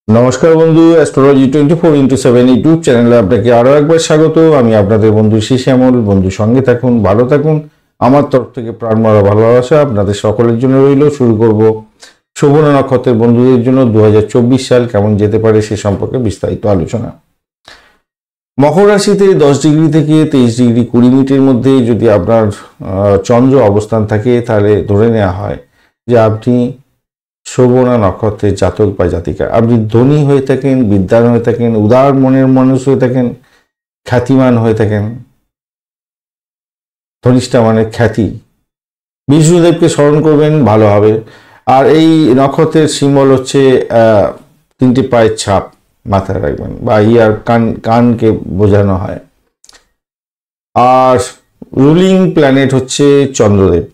নমস্কার বন্ধু, astrology 24x7 YouTube চ্যানেলে আপনাকে আরো একবার স্বাগত। আমি আপনাদের বন্ধু শ্যামল। বন্ধু সঙ্গে থাকুন, ভালো থাকুন। আমার তরফ থেকে প্রাণভরা ভালোবাসা আপনাদের সকলের জন্য রইল। শুরু করব শোভনা নক্ষত্রের বন্ধুদের জন্য 2024 সাল কেমন যেতে পারে সে সম্পর্কে বিস্তারিত আলোচনা। মকর রাশিতে 10 ডিগ্রি থেকে 23 ডিগ্রি 20 মিনিটের মধ্যে যদি আপনার চন্দ্র অবস্থান থাকে, তাহলে ধরে নেওয়া হয় যে আপনি শোভনা নক্ষত্রের জাতক বা জাতিকা। আপনি ধনী হয়ে থাকেন, বিদ্যান হয়ে থাকেন, উদার মনের মানুষ হয়ে থাকেন, খ্যাতিমান হয়ে থাকেন। ধনিষ্ঠা মানে খ্যাতি। বিষ্ণুদেবকে স্মরণ করবেন, ভালো হবে। আর এই নক্ষত্রের সিম্বল হচ্ছে 3টে পায়ের ছাপ, মাথায় রাখবেন, বা ইয়ার কানকে বোঝানো হয়। আর রুলিং প্ল্যানেট হচ্ছে চন্দ্রদেব।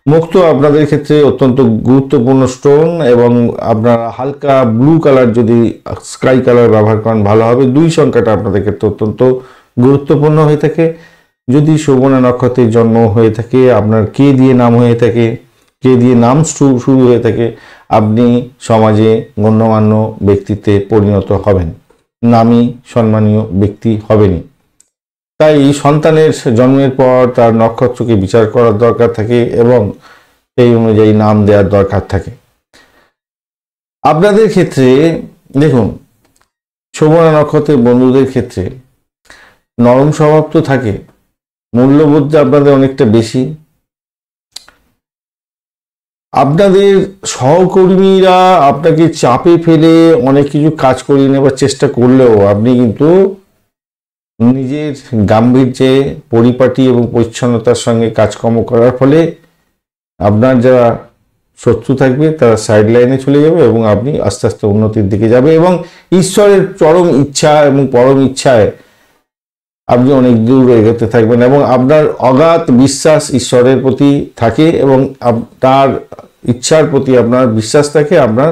মুক্ত আপনাদের ক্ষেত্রে অত্যন্ত গুরুত্বপূর্ণ স্টোন, এবং আপনারা হালকা ব্লু কালার যদি স্কাই কালার ব্যবহার করেন ভালো হবে। 2 সংখ্যাটা আপনাদের ক্ষেত্রে অত্যন্ত গুরুত্বপূর্ণ হয়ে থাকে। যদি শোভনা নক্ষত্রের জন্ম হয়ে থাকে, আপনার কে দিয়ে নাম হয়ে থাকে, কে দিয়ে নাম শুরু হয়ে থাকে, আপনি সমাজে গণ্যমান্য ব্যক্তিত্বে পরিণত হবেন, নামী সম্মানীয় ব্যক্তি হবেনই। তাই সন্তানের জন্মের পর তার নক্ষত্রকে বিচার করার দরকার থাকে এবং সেই অনুযায়ী নাম দেওয়ার দরকার থাকে। আপনাদের ক্ষেত্রে দেখুন, শোভনা নক্ষত্রের বন্ধুদের ক্ষেত্রে নরম স্বভাব তো থাকে, মূল্যবোধটা আপনাদের অনেকটা বেশি। আপনাদের সহকর্মীরা আপনাকে চাপে ফেলে অনেক কিছু কাজ করিয়ে নেবার চেষ্টা করলেও আপনি কিন্তু নিজের গাম্ভীর্যে, পরিপাটি এবং পরিচ্ছন্নতার সঙ্গে কাজকর্ম করার ফলে আপনার যারা শত্রু থাকবে তারা সাইড লাইনে চলে যাবে এবং আপনি আস্তে আস্তে উন্নতির দিকে যাবে, এবং ঈশ্বরের চরম ইচ্ছা এবং পরম ইচ্ছায় আপনি অনেক দূর এগোতে থাকবেন, এবং আপনার অগাধ বিশ্বাস ঈশ্বরের প্রতি থাকে এবং তার ইচ্ছার প্রতি আপনার বিশ্বাস থাকে। আপনার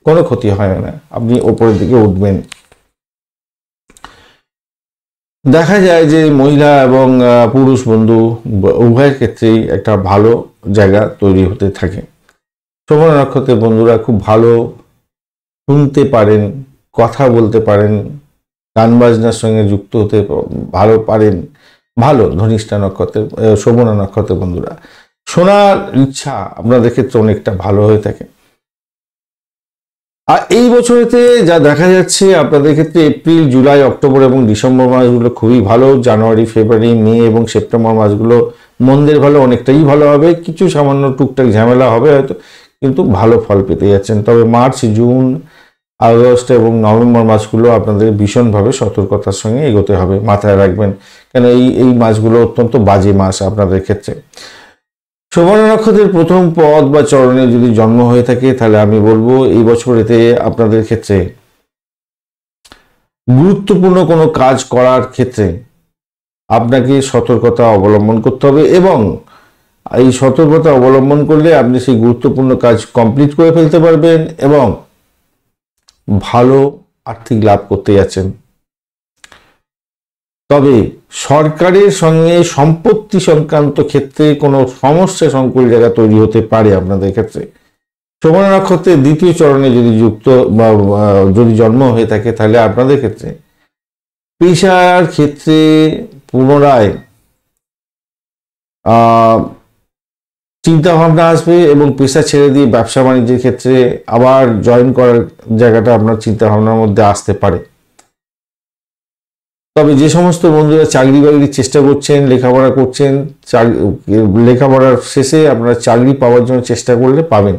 কোনো ক্ষতি হয় না, আপনি ওপরের দিকে উঠবেন। দেখা যায় যে মহিলা এবং পুরুষ বন্ধু উভয়ের ক্ষেত্রেই একটা ভালো জায়গা তৈরি হতে থাকে। শোভনা নক্ষত্রের বন্ধুরা খুব ভালো শুনতে পারেন, কথা বলতে পারেন, গান বাজনার সঙ্গে যুক্ত হতে ভালো পারেন। ভালো ধনিষ্ঠা নক্ষত্রের, শোভনা নক্ষত্রের বন্ধুরা শোনার ইচ্ছা আপনাদের ক্ষেত্রে অনেকটা ভালো হয়ে থাকে। আর এই বছরেতে যা দেখা যাচ্ছে আপনাদের ক্ষেত্রে এপ্রিল, জুলাই, অক্টোবর এবং ডিসেম্বর মাসগুলো খুবই ভালো। জানুয়ারি, ফেব্রুয়ারি, মে এবং সেপ্টেম্বর মাসগুলো মন্দের ভালো, অনেকটাই ভালো হবে। কিছু সামান্য টুকটাক ঝামেলা হবে হয়তো, কিন্তু ভালো ফল পেতে যাচ্ছেন। তবে মার্চ, জুন, আগস্ট এবং নভেম্বর মাসগুলো আপনাদের ভীষণভাবে সতর্কতার সঙ্গে এগোতে হবে, মাথায় রাখবেন, কেন এই মাসগুলো অত্যন্ত বাজে মাস আপনাদের ক্ষেত্রে। শোভনা নক্ষত্রের প্রথম পদ বা চরণে যদি জন্ম হয়ে থাকে, তাহলে আমি বলবো এই বছরেতে আপনাদের ক্ষেত্রে গুরুত্বপূর্ণ কোনো কাজ করার ক্ষেত্রে আপনাকে সতর্কতা অবলম্বন করতে হবে, এবং এই সতর্কতা অবলম্বন করলে আপনি সেই গুরুত্বপূর্ণ কাজ কমপ্লিট করে ফেলতে পারবেন এবং ভালো আর্থিক লাভ করতে যাচ্ছেন। তবে সরকারের সঙ্গে সম্পত্তি সংক্রান্ত ক্ষেত্রে কোনো সমস্যা সংকুল জায়গা তৈরি হতে পারে আপনাদের ক্ষেত্রে। শোভনা নক্ষত্রের দ্বিতীয় চরণে যদি যুক্ত বা যদি জন্ম হয়ে থাকে, তাহলে আপনাদের ক্ষেত্রে পেশার ক্ষেত্রে পুনরায় চিন্তা ভাবনা আসবে এবং পেশা ছেড়ে দিয়ে ব্যবসা বাণিজ্যের ক্ষেত্রে আবার জয়েন করার জায়গাটা আপনার চিন্তা ভাবনার মধ্যে আসতে পারে। তবে যে সমস্ত বন্ধুরা চাকরি বাকরির চেষ্টা করছেন, লেখাপড়া করছেন, লেখাপড়ার শেষে আপনারা চাকরি পাওয়ার জন্য চেষ্টা করলে পাবেন।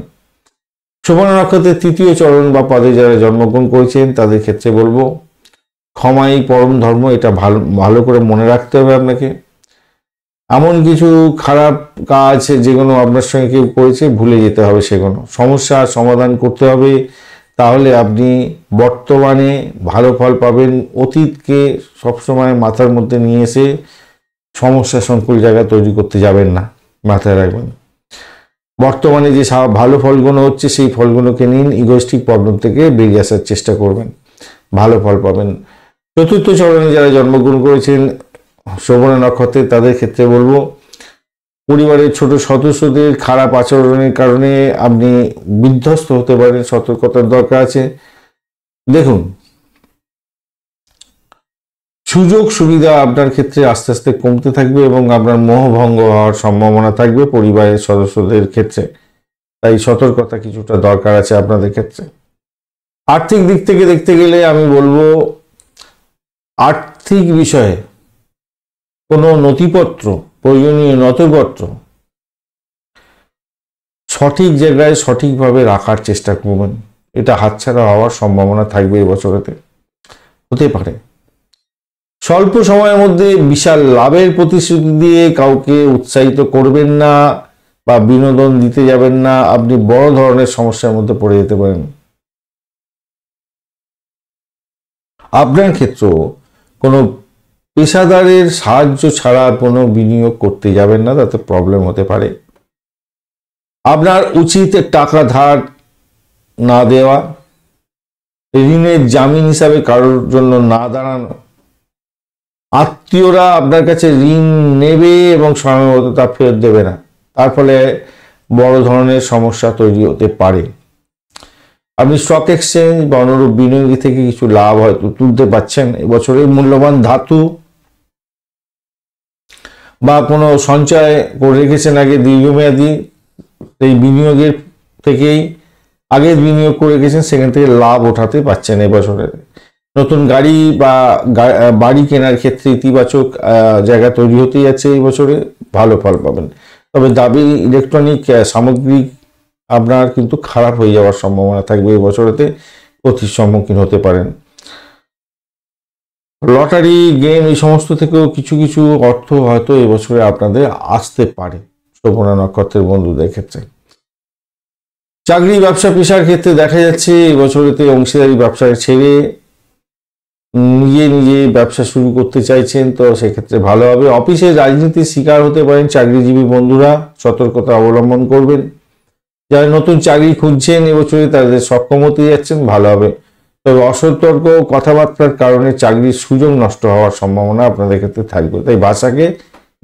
শোভনা নক্ষত্রের তৃতীয় চরণ বা পদে যারা জন্মগ্রহণ করেছেন তাদের ক্ষেত্রে বলবো ক্ষমাই পরম ধর্ম, এটা ভালো করে মনে রাখতে হবে আপনাকে। এমন কিছু খারাপ কাজ যেগুলো আপনার সঙ্গে কেউ করেছে ভুলে যেতে হবে, সেগুলো সমস্যার সমাধান করতে হবে, তাহলে আপনি বর্তমানে ভালো ফল পাবেন। অতীতকে সবসময় মাথার মধ্যে নিয়ে এসে সমস্যা সংকুল জায়গা তৈরি করতে যাবেন না, মাথায় রাখবেন। বর্তমানে যে ভালো ফলগুলো হচ্ছে সেই ফলগুলোকে নিন, ইগোস্টিক প্রবলেম থেকে বেরিয়ে আসার চেষ্টা করবেন, ভালো ফল পাবেন। চতুর্থ চরণে যারা জন্মগ্রহণ করেছেন শোভনা নক্ষত্রে, তাদের ক্ষেত্রে বলবো পরিবারের ছোট সদস্যদের খারাপ আচরণের কারণে আপনি বিধ্বস্ত হতে পারেন, সতর্কতার দরকার আছে। দেখুন, সুযোগ সুবিধা আপনার ক্ষেত্রে আস্তে আস্তে কমতে থাকবে এবং আপনার মোহভঙ্গ হওয়ার সম্ভাবনা থাকবে পরিবারের সদস্যদের ক্ষেত্রে। তাই সতর্কতা কিছুটা দরকার আছে আপনাদের ক্ষেত্রে। আর্থিক দিক থেকে দেখতে গেলে আমি বলবো, আর্থিক বিষয়ে কোনো নথিপত্র, প্রয়োজনীয় নথিপত্র সঠিক জায়গায় সঠিকভাবে রাখার চেষ্টা করবেন। এটা হাতছাড়া হওয়ার সম্ভাবনা থাকবে এই বছরেতে, হতে পারে। স্বল্প সময়ের মধ্যে বিশাল লাভের প্রতিশ্রুতি দিয়ে কাউকে উৎসাহিত করবেন না বা বিনোদন দিতে যাবেন না, আপনি বড় ধরনের সমস্যার মধ্যে পড়ে যেতে পারেন। আপনার ক্ষেত্রেও কোনো পেশাদারের সাহায্য ছাড়া কোনো বিনিয়োগ করতে যাবেন না, তাতে প্রবলেম হতে পারে। আপনার উচিত টাকা ধার না দেওয়া, ঋণের জামিন হিসাবে কারোর জন্য না দাঁড়ানো। আত্মীয়রা আপনার কাছে ঋণ নেবে এবং সময় মতো তা ফেরত দেবে না, তার ফলে বড় ধরনের সমস্যা তৈরি হতে পারে। আপনি স্টক এক্সচেঞ্জ বা অনুরূপ বিনিয়োগ থেকে কিছু লাভ হয়তো তুলতে পারছেন এবছরে। মূল্যবান ধাতু বা কোনো সঞ্চয় করে রেখেছেন আগে দীর্ঘমেয়াদী, এই বিনিয়োগের থেকেই আগে বিনিয়োগ করে রেখেছেন, সেখান থেকে লাভ ওঠাতে পারছেন এবছরে। নতুন গাড়ি বা বাড়ি কেনার ক্ষেত্রে ইতিবাচক জায়গা তৈরি হতে যাচ্ছে এই বছরে, ভালো ফল পাবেন। তবে দাবি ইলেকট্রনিক সামগ্রী আপনার কিন্তু খারাপ হয়ে যাওয়ার সম্ভাবনা থাকবে এই বছরেতে, ক্ষতির সম্মুখীন হতে পারেন। লটারি, গেম এই সমস্ত থেকেও কিছু কিছু অর্থ হয়তো এবছরে আপনাদের আসতে পারে শোভনা নক্ষত্রের বন্ধুদের ক্ষেত্রে। চাকরি ব্যবসা পেশার ক্ষেত্রে দেখা যাচ্ছে এই বছরেতে অংশীদারি ব্যবসায় ছেড়ে নিজে নিজে ব্যবসা শুরু করতে চাইছেন, তো সেক্ষেত্রে ভালো হবে। অফিসে রাজনীতির শিকার হতে পারেন চাকরিজীবী বন্ধুরা, সতর্কতা অবলম্বন করবেন। যারা নতুন চাকরি খুঁজছেন এবছরে তাদের সক্ষম হতে যাচ্ছেন, ভালো হবে। তবে অসতর্ক কথাবার্তার কারণে চাকরির সুযোগ নষ্ট হওয়ার সম্ভাবনা আপনাদের ক্ষেত্রে থাকবে, তাই ভাষাকে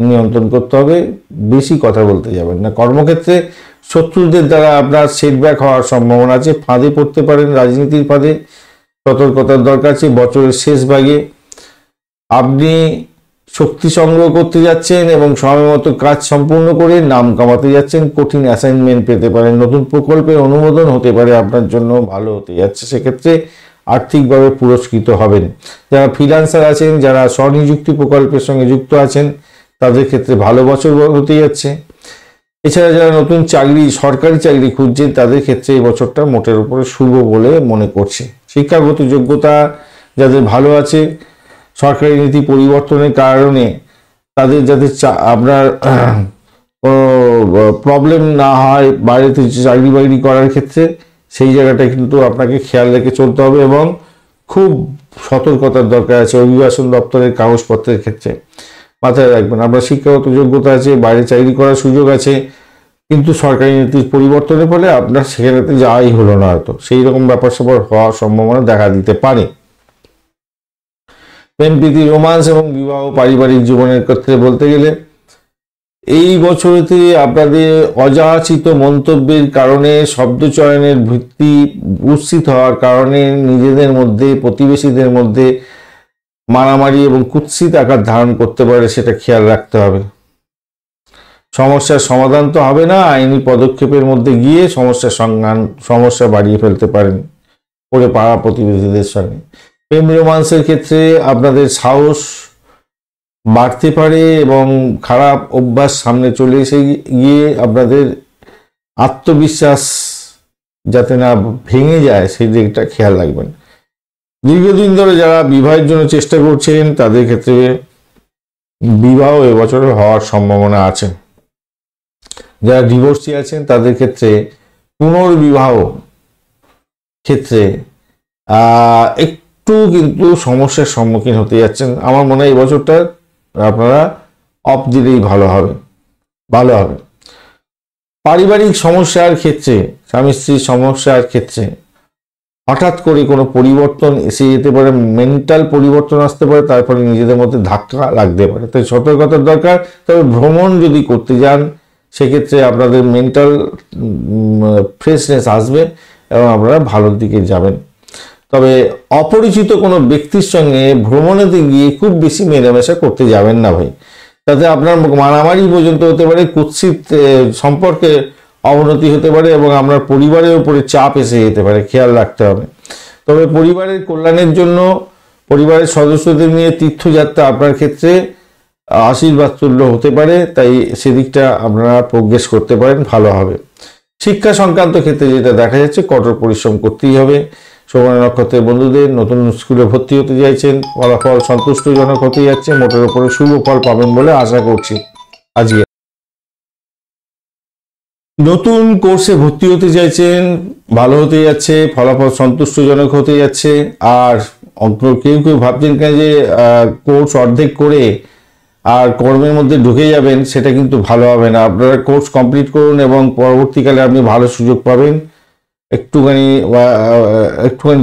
নিয়ন্ত্রণ করতে হবে, বেশি কথা বলতে যাবেন না। কর্মক্ষেত্রে শত্রুদের দ্বারা আপনার সেটব্যাক হওয়ার সম্ভাবনা আছে, ফাঁদে পড়তে পারেন, রাজনীতির ফাঁদে সতর্কতার দরকার আছে। বছরের শেষ ভাগে আপনি শক্তি সংগ্রহ করতে যাচ্ছেন এবং সময় মতো কাজ সম্পূর্ণ করে নাম কামাতে যাচ্ছেন, কঠিন অ্যাসাইনমেন্ট পেতে পারেন, নতুন প্রকল্পের অনুমোদন হতে পারে, আপনার জন্য ভালো হতে যাচ্ছে, সেক্ষেত্রে আর্থিকভাবে পুরস্কৃত হবেন। যারা ফ্রিল্যান্সার আছেন, যারা স্বনিযুক্তি প্রকল্পের সঙ্গে যুক্ত আছেন, তাদের ক্ষেত্রে ভালো বছর হতে যাচ্ছে। এছাড়া যারা নতুন চাকরি, সরকারি চাকরি খুঁজছেন, তাদের ক্ষেত্রে এই বছরটা মোটের উপরে শুভ বলে মনে করছে। শিক্ষাগত যোগ্যতা যাদের ভালো আছে, সরকারি নীতি পরিবর্তনের কারণে তাদের যাতে আপনার কোনো প্রবলেম না হয় বাইরেতে চাকরি বাকরি করার ক্ষেত্রে, সেই জায়গাটা কিন্তু আপনাকে খেয়াল রেখে চলতে হবে এবং খুব সতর্কতার দরকার আছে। অভিবাসন দপ্তরের কাগজপত্রের ক্ষেত্রে মাথায় রাখবেন, আপনার শিক্ষাগত যোগ্যতা আছে, বাইরে চাকরি করার সুযোগ আছে, কিন্তু সরকারি নীতির পরিবর্তনের ফলে আপনার সেখানেতে যাওয়াই হলো না, হয়তো সেই রকম ব্যাপার স্যাপার হওয়ার সম্ভাবনা দেখা দিতে পারে। প্রেম প্রীতি, রোমান্স এবং বিবাহ, পারিবারিক জীবনের ক্ষেত্রে বলতে গেলে এই বছরেতে আপনাদের অযাচিত মন্তব্যের কারণে, শব্দ চয়নের ভিত্তি উচ্ছিত হওয়ার কারণে নিজেদের মধ্যে, প্রতিবেশীদের মধ্যে মারামারি এবং কুৎসিত আকার ধারণ করতে পারে, সেটা খেয়াল রাখতে হবে। সমস্যার সমাধান তো হবে না, আইনি পদক্ষেপের মধ্যে গিয়ে সমস্যা বাড়িয়ে ফেলতে পারেন করে পাড়া প্রতিবেশীদের সঙ্গে। প্রেম রোমান্সের ক্ষেত্রে আপনাদের সাহস বাড়তে পারে এবং খারাপ অভ্যাস সামনে চলে এসে গিয়ে আপনাদের আত্মবিশ্বাস যাতে না ভেঙে যায় সেই দিকটা খেয়াল রাখবেন। দীর্ঘদিন ধরে যারা বিবাহের জন্য চেষ্টা করছেন, তাদের ক্ষেত্রে বিবাহ এবছরে হওয়ার সম্ভাবনা আছে। যারা ডিভোর্সি আছেন, তাদের ক্ষেত্রে পুনর্বিবাহ ক্ষেত্রে একটু কিন্তু সমস্যার সম্মুখীন হতে যাচ্ছেন। আমার মনে হয় এই বছরটা আপনারা অফ দিলেই ভালো হবে। পারিবারিক সমস্যার ক্ষেত্রে, স্বামী স্ত্রীর সমস্যার ক্ষেত্রে হঠাৎ করে কোনো পরিবর্তন এসে যেতে পারে, মেন্টাল পরিবর্তন আসতে পারে, তারপরে নিজেদের মধ্যে ধাক্কা লাগতে পারে, তাই সতর্কতার দরকার। তবে ভ্রমণ যদি করতে যান, সেক্ষেত্রে আপনাদের মেন্টাল ফ্রেশনেস আসবে এবং আপনারা ভালোর দিকে যাবেন। তবে অপরিচিত কোনো ব্যক্তির সঙ্গে ভ্রমণেতে গিয়ে খুব বেশি মেলামেশা করতে যাবেন না ভাই, তাতে আপনার মারামারি পর্যন্ত হতে পারে, কুৎসিত সম্পর্কে অবনতি হতে পারে এবং আপনার পরিবারের উপরে চাপ এসে যেতে পারে, খেয়াল রাখতে হবে। তবে পরিবারের কল্যাণের জন্য পরিবারের সদস্যদের নিয়ে তীর্থযাত্রা আপনার ক্ষেত্রে আশীর্বাদ তুল্য হতে পারে, তাই সেদিকটা আপনারা প্রোগ্রেস করতে পারেন, ভালো হবে। শিক্ষা সংক্রান্ত ক্ষেত্রে যেটা দেখা যাচ্ছে, কঠোর পরিশ্রম করতেই হবে। সুবর্ণ নক্ষত্রের বন্ধুদের নতুন স্কুলে ভর্তি হতে চাইছেন, ফলাফল সন্তুষ্টজনক হতে যাচ্ছে, মোটের উপরে শুভ ফল পাবেন বলে আশা করছি। আজকে নতুন কোর্সে ভর্তি হতে চাইছেন, ভালো হতে যাচ্ছে, ফলাফল সন্তুষ্টজনক হতে যাচ্ছে। আর কেউ কেউ ভাবছেন কেন যে কোর্স অর্ধেক করে আর কর্মের মধ্যে ঢুকে যাবেন, সেটা কিন্তু ভালো হবে না। আপনারা কোর্স কমপ্লিট করুন এবং পরবর্তীকালে আপনি ভালো সুযোগ পাবেন। একটুখানি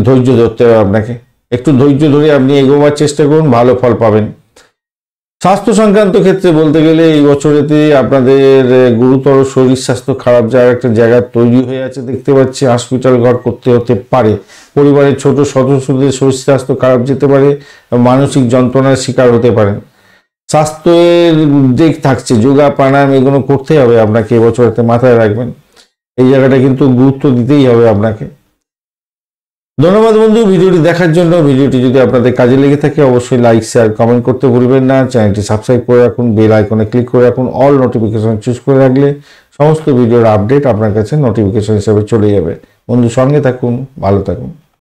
ধৈর্য ধরতে হবে আপনাকে, একটু ধৈর্য ধরে আপনি এগোবার চেষ্টা করুন, ভালো ফল পাবেন। স্বাস্থ্য সংক্রান্ত ক্ষেত্রে বলতে গেলে এই বছরেতে আপনাদের গুরুতর শরীর স্বাস্থ্য খারাপ যাওয়ার একটা জায়গা তৈরি হয়ে আছে দেখতে পাচ্ছি, হসপিটাল ঘর করতে হতে পারে। পরিবারের ছোট সদস্যদের শরীর স্বাস্থ্য খারাপ যেতে পারে, মানসিক যন্ত্রণার শিকার হতে পারেন। স্বাস্থ্যের দিক থাকছে, যোগা প্রাণায়াম এগুলো করতে হবে আপনাকে এবছরেতে, মাথায় রাখবেন এই জায়গাটা কিন্তু গুরুত্ব দিতেই হবে আপনাকে। ধন্যবাদ বন্ধু ভিডিওটি দেখার জন্য। ভিডিওটি যদি আপনাদের কাজে লেগে থাকে অবশ্যই লাইক শেয়ার কমেন্ট করতে ভুলবেন না। চ্যানেলটি সাবস্ক্রাইব করে রাখুন, বেল আইকনে ক্লিক করে রাখুন, অল নোটিফিকেশন চুজ করে রাখলে সমস্ত ভিডিওর আপডেট আপনার কাছে নোটিফিকেশন হিসেবে চলে যাবে। বন্ধু সঙ্গে থাকুন, ভালো থাকুন।